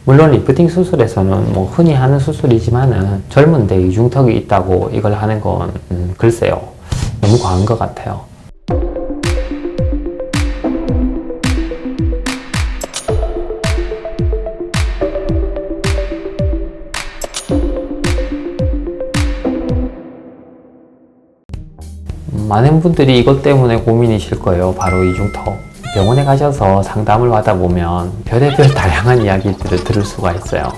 물론 리프팅 수술에서는 뭐 흔히 하는 수술이지만은 젊은데 이중턱이 있다고 이걸 하는 건 글쎄요, 너무 과한 것 같아요. 많은 분들이 이것 때문에 고민이실 거예요. 바로 이중턱. 병원에 가셔서 상담을 받아보면 별의별 다양한 이야기들을 들을 수가 있어요.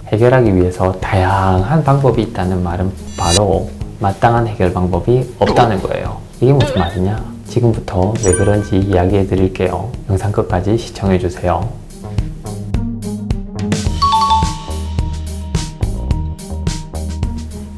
해결하기 위해서 다양한 방법이 있다는 말은 바로 마땅한 해결 방법이 없다는 거예요. 이게 무슨 말이냐? 지금부터 왜 그런지 이야기해 드릴게요. 영상 끝까지 시청해 주세요.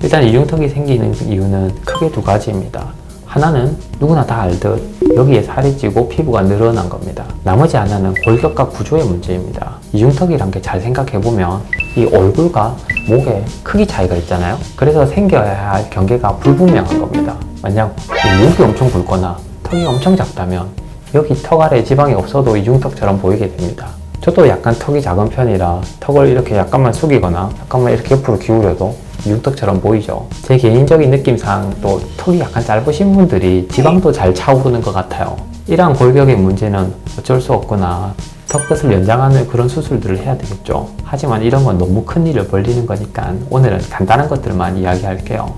일단 이중턱이 생기는 이유는 크게 두 가지입니다. 하나는 누구나 다 알듯 여기에 살이 찌고 피부가 늘어난 겁니다. 나머지 하나는 골격과 구조의 문제입니다. 이중턱이란 게 잘 생각해보면 이 얼굴과 목의 크기 차이가 있잖아요. 그래서 생겨야 할 경계가 불분명한 겁니다. 만약 목이 엄청 굵거나 턱이 엄청 작다면 여기 턱 아래 지방이 없어도 이중턱처럼 보이게 됩니다. 저도 약간 턱이 작은 편이라 턱을 이렇게 약간만 숙이거나 약간만 이렇게 옆으로 기울여도 이중턱처럼 보이죠. 제 개인적인 느낌상 또 턱이 약간 짧으신 분들이 지방도 잘 차오르는 것 같아요. 이러한 골격의 문제는 어쩔 수 없거나 턱끝을 연장하는 그런 수술들을 해야 되겠죠. 하지만 이런 건 너무 큰 일을 벌리는 거니까 오늘은 간단한 것들만 이야기할게요.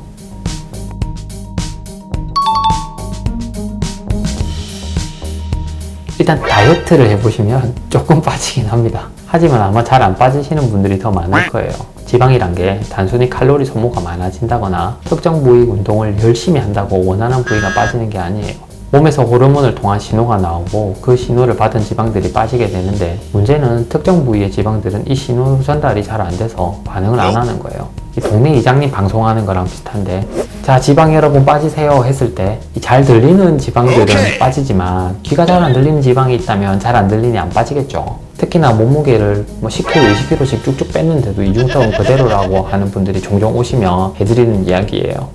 일단 다이어트를 해보시면 조금 빠지긴 합니다. 하지만 아마 잘 안 빠지시는 분들이 더 많을 거예요. 지방이란 게 단순히 칼로리 소모가 많아진다거나 특정 부위 운동을 열심히 한다고 원하는 부위가 빠지는 게 아니에요. 몸에서 호르몬을 통한 신호가 나오고 그 신호를 받은 지방들이 빠지게 되는데, 문제는 특정 부위의 지방들은 이 신호 전달이 잘 안 돼서 반응을 안 하는 거예요. 이 동네 이장님 방송하는 거랑 비슷한데, 자, 지방 여러분 빠지세요 했을 때 잘 들리는 지방들은 빠지지만 귀가 잘 안 들리는 지방이 있다면 잘 안 들리니 안 빠지겠죠. 특히나 몸무게를 뭐 10kg, 20kg씩 쭉쭉 뺐는데도 이중턱은 그대로라고 하는 분들이 종종 오시면 해드리는 이야기예요.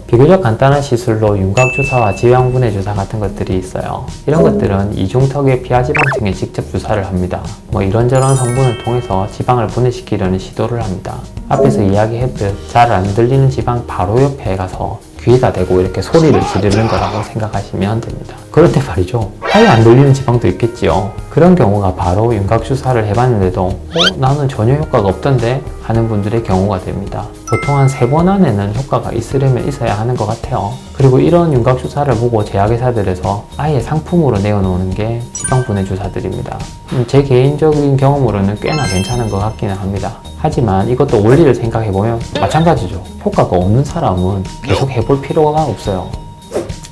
비교적 간단한 시술로 윤곽주사와 지방분해주사 같은 것들이 있어요. 이런 것들은 이중턱의 피하지방층에 직접 주사를 합니다. 뭐 이런저런 성분을 통해서 지방을 분해시키려는 시도를 합니다. 앞에서 이야기했듯 잘 안 들리는 지방 바로 옆에 가서 귀에다 대고 이렇게 소리를 지르는 거라고 생각하시면 됩니다. 그런데 말이죠, 아예 안 들리는 지방도 있겠지요. 그런 경우가 바로 윤곽주사를 해봤는데도 나는 전혀 효과가 없던데 하는 분들의 경우가 됩니다. 보통 한 3번 안에는 효과가 있으려면 있어야 하는 것 같아요. 그리고 이런 윤곽주사를 보고 제약회사들에서 아예 상품으로 내어놓는 게 지방분해 주사들입니다. 제 개인적인 경험으로는 꽤나 괜찮은 것 같기는 합니다. 하지만 이것도 원리를 생각해보면 마찬가지죠. 효과가 없는 사람은 계속 해볼 필요가 없어요.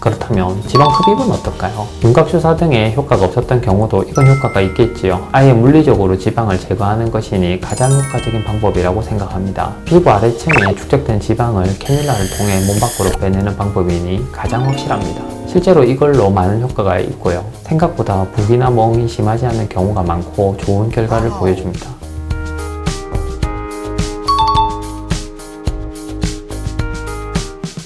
그렇다면 지방 흡입은 어떨까요? 윤곽주사 등의 효과가 없었던 경우도 이건 효과가 있겠지요. 아예 물리적으로 지방을 제거하는 것이니 가장 효과적인 방법이라고 생각합니다. 피부 아래층에 축적된 지방을 캐뉼라를 통해 몸 밖으로 빼내는 방법이니 가장 확실합니다. 실제로 이걸로 많은 효과가 있고요. 생각보다 붓기나 멍이 심하지 않은 경우가 많고 좋은 결과를 보여줍니다.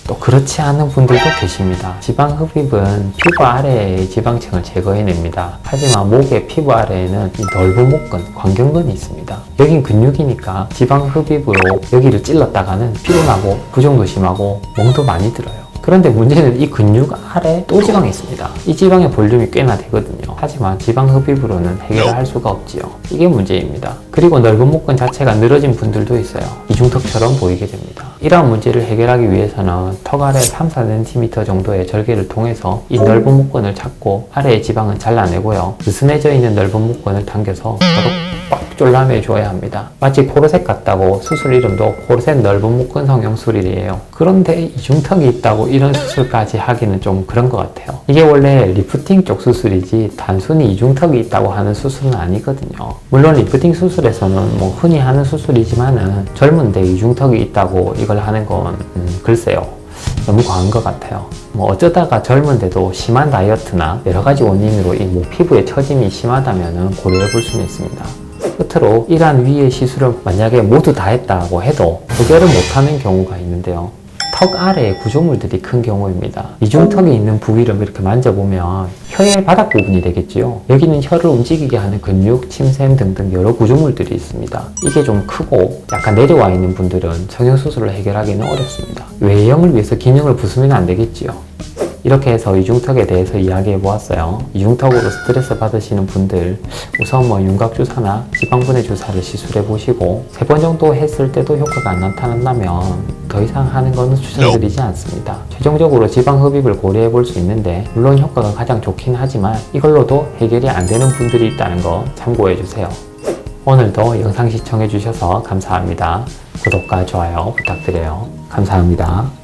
또 그렇지 않은 분들도 계십니다. 지방 흡입은 피부 아래의 지방층을 제거해냅니다. 하지만 목의 피부 아래에는 이 넓은 목근, 광경근이 있습니다. 여긴 근육이니까 지방 흡입으로 여기를 찔렀다가는 피곤하고 부종도 심하고 멍도 많이 들어요. 그런데 문제는 이 근육 아래 또 지방이 있습니다. 이 지방의 볼륨이 꽤나 되거든요. 하지만 지방 흡입으로는 해결을 할 수가 없지요. 이게 문제입니다. 그리고 넓은 목근 자체가 늘어진 분들도 있어요. 이중턱처럼 보이게 됩니다. 이러한 문제를 해결하기 위해서는 턱 아래 3-4cm 정도의 절개를 통해서 이 넓은 목근을 찾고 아래의 지방은 잘라내고요. 느슨해져 있는 넓은 목근을 당겨서 빡 졸라매 줘야 합니다. 마치 코르셋 같다고 수술 이름도 코르셋 넓은 목근 성형술이에요. 그런데 이중턱이 있다고 이런 수술까지 하기는 좀 그런 것 같아요. 이게 원래 리프팅 쪽 수술이지 단순히 이중턱이 있다고 하는 수술은 아니거든요. 물론 리프팅 수술에서는 뭐 흔히 하는 수술이지만은 젊은데 이중턱이 있다고 이걸 하는 건 글쎄요, 너무 과한 것 같아요. 뭐 어쩌다가 젊은데도 심한 다이어트나 여러가지 원인으로 이 목 피부의 처짐이 심하다면 고려해 볼 수는 있습니다. 끝으로 이러한 위의 시술을 만약에 모두 다 했다고 해도 해결을 못하는 경우가 있는데요. 턱 아래에 구조물들이 큰 경우입니다. 이중턱이 있는 부위를 이렇게 만져보면 혀의 바닥 부분이 되겠지요. 여기는 혀를 움직이게 하는 근육, 침샘 등등 여러 구조물들이 있습니다. 이게 좀 크고 약간 내려와 있는 분들은 성형수술을 해결하기는 어렵습니다. 외형을 위해서 기능을 부수면 안 되겠지요. 이렇게 해서 이중턱에 대해서 이야기해 보았어요. 이중턱으로 스트레스 받으시는 분들 우선 윤곽주사나 지방분해 주사를 시술해 보시고 3번 정도 했을 때도 효과가 안 나타난다면 더 이상 하는 것은 추천드리지 않습니다. 최종적으로 지방 흡입을 고려해 볼 수 있는데 물론 효과가 가장 좋긴 하지만 이걸로도 해결이 안 되는 분들이 있다는 거 참고해 주세요. 오늘도 영상 시청해 주셔서 감사합니다. 구독과 좋아요 부탁드려요. 감사합니다.